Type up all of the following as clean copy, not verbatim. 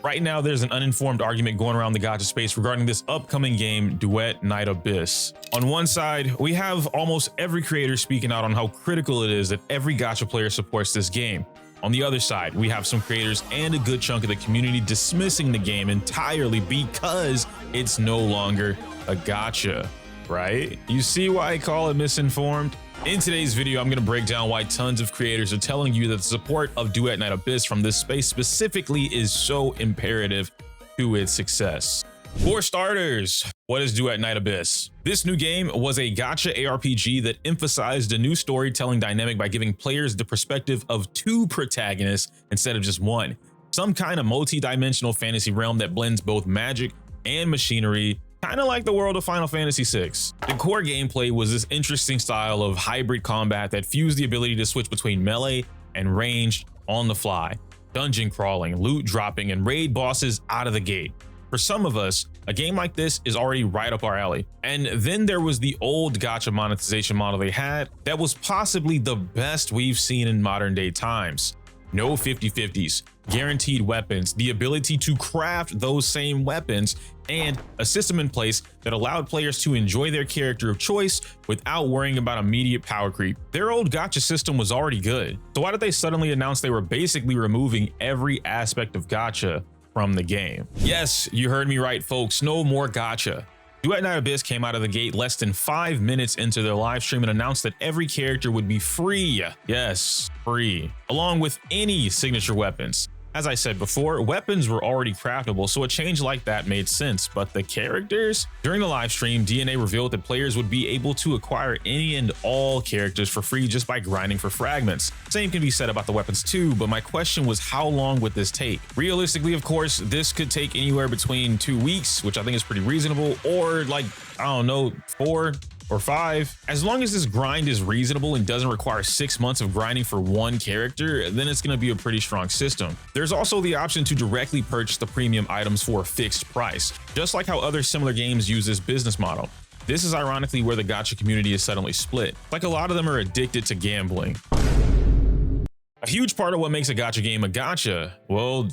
Right now, there's an uninformed argument going around the gacha space regarding this upcoming game, Duet Night Abyss. On one side, we have almost every creator speaking out on how critical it is that every gacha player supports this game. On the other side, we have some creators and a good chunk of the community dismissing the game entirely because it's no longer a gacha, right? You see why I call it misinformed? In today's video, I'm going to break down why tons of creators are telling you that the support of Duet Night Abyss from this space specifically is so imperative to its success. For starters, what is Duet Night Abyss? This new game was a gacha ARPG that emphasized a new storytelling dynamic by giving players the perspective of two protagonists instead of just one. Some kind of multi-dimensional fantasy realm that blends both magic and machinery, kind of like the world of Final Fantasy VI. The core gameplay was this interesting style of hybrid combat that fused the ability to switch between melee and ranged on the fly, dungeon crawling, loot dropping, and raid bosses out of the gate. For some of us, a game like this is already right up our alley. And then there was the old gacha monetization model they had that was possibly the best we've seen in modern day times. No 50/50s, guaranteed weapons, the ability to craft those same weapons, and a system in place that allowed players to enjoy their character of choice without worrying about immediate power creep. Their old gacha system was already good, so why did they suddenly announce they were basically removing every aspect of gacha from the game? Yes, you heard me right, folks, no more gacha. Duet Night Abyss came out of the gate less than 5 minutes into their live stream and announced that every character would be free. Yes, free, along with any signature weapons. As I said before, weapons were already craftable, so a change like that made sense, but the characters? During the live stream, DNA revealed that players would be able to acquire any and all characters for free just by grinding for fragments. Same can be said about the weapons too, but my question was, how long would this take? Realistically, of course, this could take anywhere between 2 weeks, which I think is pretty reasonable, or like, I don't know, 4 or 5. As long as this grind is reasonable and doesn't require 6 months of grinding for one character, then it's going to be a pretty strong system. There's also the option to directly purchase the premium items for a fixed price, just like how other similar games use this business model. This is ironically where the gacha community is suddenly split. Like, a lot of them are addicted to gambling. A huge part of what makes a gacha game a gacha, well,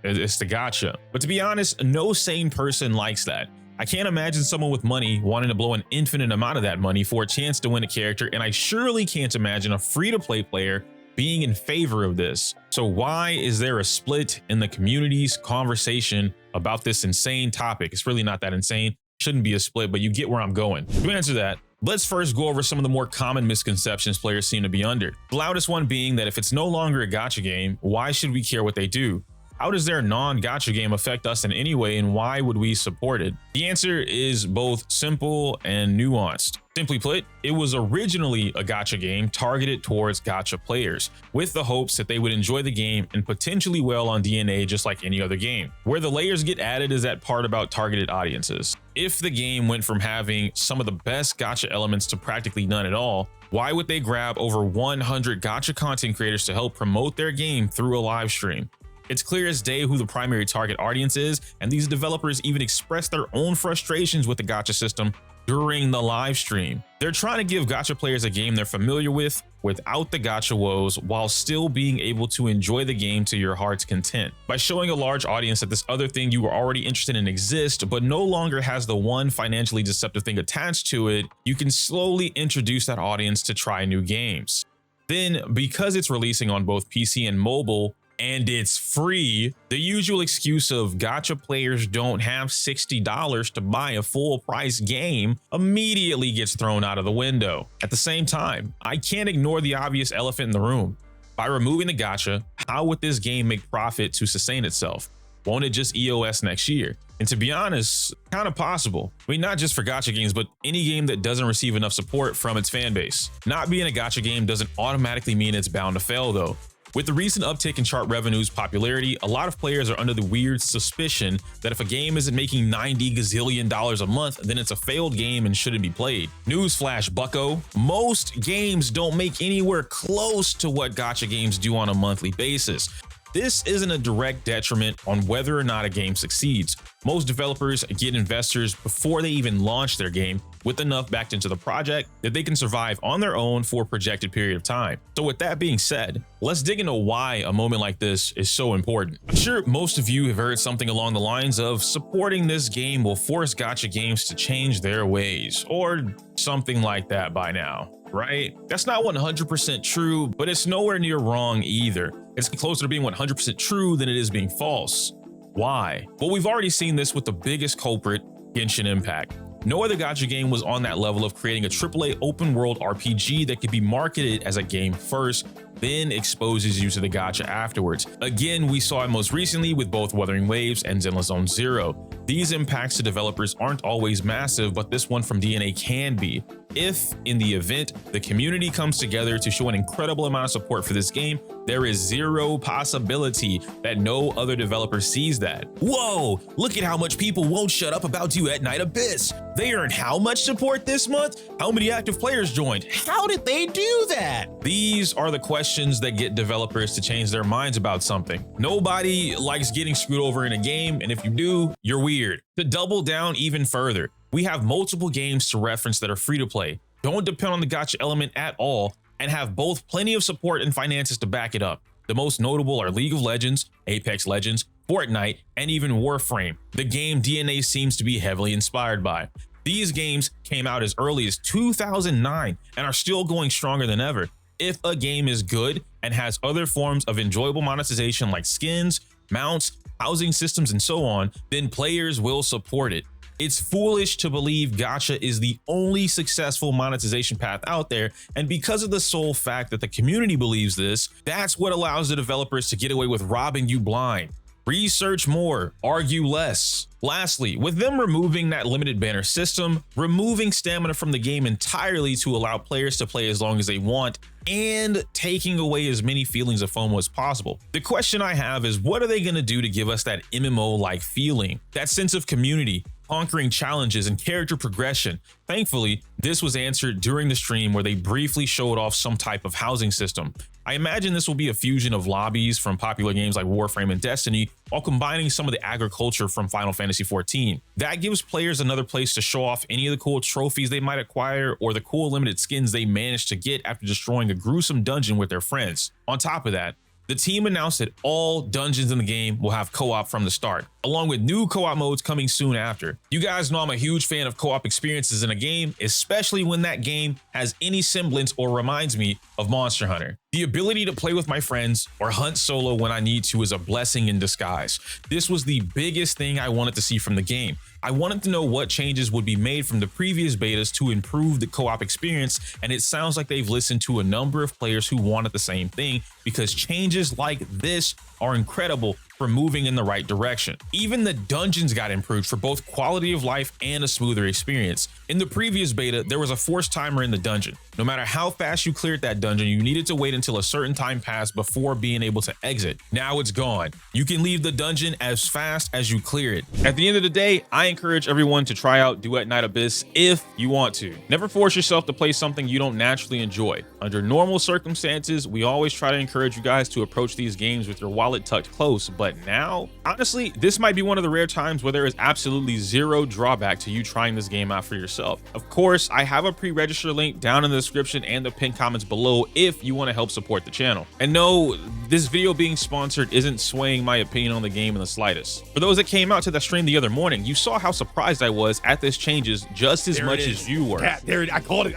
it's the gacha. But to be honest, no sane person likes that. I can't imagine someone with money wanting to blow an infinite amount of that money for a chance to win a character, and I surely can't imagine a free-to-play player being in favor of this. So why is there a split in the community's conversation about this insane topic? It's really not that insane. Shouldn't be a split, but you get where I'm going. To answer that, let's first go over some of the more common misconceptions players seem to be under. The loudest one being that if it's no longer a gacha game, why should we care what they do? How does their non-gacha game affect us in any way, and why would we support it? The answer is both simple and nuanced. Simply put, it was originally a gacha game targeted towards gacha players, with the hopes that they would enjoy the game and potentially well on DNA just like any other game. Where the layers get added is that part about targeted audiences. If the game went from having some of the best gacha elements to practically none at all, why would they grab over 100 gacha content creators to help promote their game through a live stream? It's clear as day who the primary target audience is, and these developers even express their own frustrations with the gacha system during the live stream. They're trying to give gacha players a game they're familiar with without the gacha woes, while still being able to enjoy the game to your heart's content. By showing a large audience that this other thing you were already interested in exists, but no longer has the one financially deceptive thing attached to it, you can slowly introduce that audience to try new games. Then, because it's releasing on both PC and mobile, and it's free, the usual excuse of gacha players don't have $60 to buy a full price game immediately gets thrown out of the window. At the same time, I can't ignore the obvious elephant in the room. By removing the gacha, how would this game make profit to sustain itself? Won't it just EOS next year? And to be honest, kind of possible. I mean, not just for gacha games, but any game that doesn't receive enough support from its fan base. Not being a gacha game doesn't automatically mean it's bound to fail though. With the recent uptick in chart revenue's popularity, a lot of players are under the weird suspicion that if a game isn't making $90 gazillion a month, then it's a failed game and shouldn't be played. Newsflash, bucko, most games don't make anywhere close to what gacha games do on a monthly basis. This isn't a direct detriment on whether or not a game succeeds. Most developers get investors before they even launch their game, with enough backed into the project that they can survive on their own for a projected period of time. So with that being said, let's dig into why a moment like this is so important. I'm sure most of you have heard something along the lines of supporting this game will force gacha games to change their ways, or something like that by now, right? That's not 100% true, but it's nowhere near wrong either. It's closer to being 100% true than it is being false. Why? Well, we've already seen this with the biggest culprit, Genshin Impact. No other gacha game was on that level of creating a AAA open world RPG that could be marketed as a game first, then exposes you to the gacha afterwards. Again, we saw it most recently with both Wuthering Waves and Zenless Zone Zero. These impacts to developers aren't always massive, but this one from DNA can be. If, in the event, the community comes together to show an incredible amount of support for this game, there is zero possibility that no other developer sees that. Whoa, look at how much people won't shut up about Duet Night Abyss. They earned how much support this month? How many active players joined? How did they do that? These are the questions that get developers to change their minds about something. Nobody likes getting screwed over in a game, and if you do, you're weird. To double down even further, we have multiple games to reference that are free to play, don't depend on the gacha element at all, and have both plenty of support and finances to back it up. The most notable are League of Legends, Apex Legends, Fortnite, and even Warframe, the game DNA seems to be heavily inspired by. These games came out as early as 2009 and are still going stronger than ever. If a game is good and has other forms of enjoyable monetization like skins, mounts, housing systems, and so on, then players will support it. It's foolish to believe gacha is the only successful monetization path out there, and because of the sole fact that the community believes this, that's what allows the developers to get away with robbing you blind. Research more, argue less. Lastly, with them removing that limited banner system, removing stamina from the game entirely to allow players to play as long as they want, and taking away as many feelings of FOMO as possible. The question I have is, what are they going to do to give us that MMO-like feeling, that sense of community, conquering challenges, and character progression? Thankfully, this was answered during the stream where they briefly showed off some type of housing system. I imagine this will be a fusion of lobbies from popular games like Warframe and Destiny, while combining some of the agriculture from Final Fantasy XIV. That gives players another place to show off any of the cool trophies they might acquire or the cool limited skins they managed to get after destroying a gruesome dungeon with their friends. On top of that, the team announced that all dungeons in the game will have co-op from the start, along with new co-op modes coming soon after. You guys know I'm a huge fan of co-op experiences in a game, especially when that game has any semblance or reminds me of Monster Hunter. The ability to play with my friends or hunt solo when I need to is a blessing in disguise. This was the biggest thing I wanted to see from the game. I wanted to know what changes would be made from the previous betas to improve the co-op experience, and it sounds like they've listened to a number of players who wanted the same thing, because changes like this are incredible for moving in the right direction. Even the dungeons got improved for both quality of life and a smoother experience. In the previous beta, there was a forced timer in the dungeon. No matter how fast you cleared that dungeon, you needed to wait until a certain time passed before being able to exit. Now it's gone. You can leave the dungeon as fast as you clear it. At the end of the day, I encourage everyone to try out Duet Night Abyss if you want to. Never force yourself to play something you don't naturally enjoy. Under normal circumstances, we always try to encourage you guys to approach these games with your wallet tucked close, but now, honestly, this might be one of the rare times where there is absolutely zero drawback to you trying this game out for yourself. Of course, I have a pre-register link down in the description and the pinned comments below if you want to help support the channel. And no, this video being sponsored isn't swaying my opinion on the game in the slightest. For those that came out to the stream the other morning, you saw how surprised I was at this changes just as much as you were. Yeah, there it is. I called it.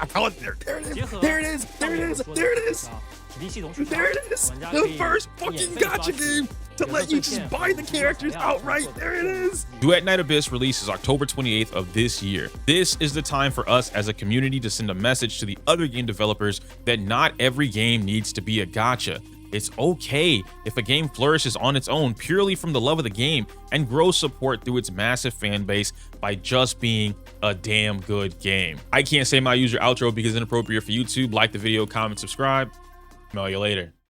There it is. There it is. There it is. There it is. There it is. The first fucking gacha game to let you just buy the characters outright. There it is. Duet Night Abyss releases October 28th of this year. This is the time for us as a community to send a message to the other game developers that not every game needs to be a gacha. It's okay if a game flourishes on its own purely from the love of the game and grows support through its massive fan base by just being a damn good game. I can't say my user outro because it's inappropriate for YouTube. Like the video, comment, subscribe. Smell you later.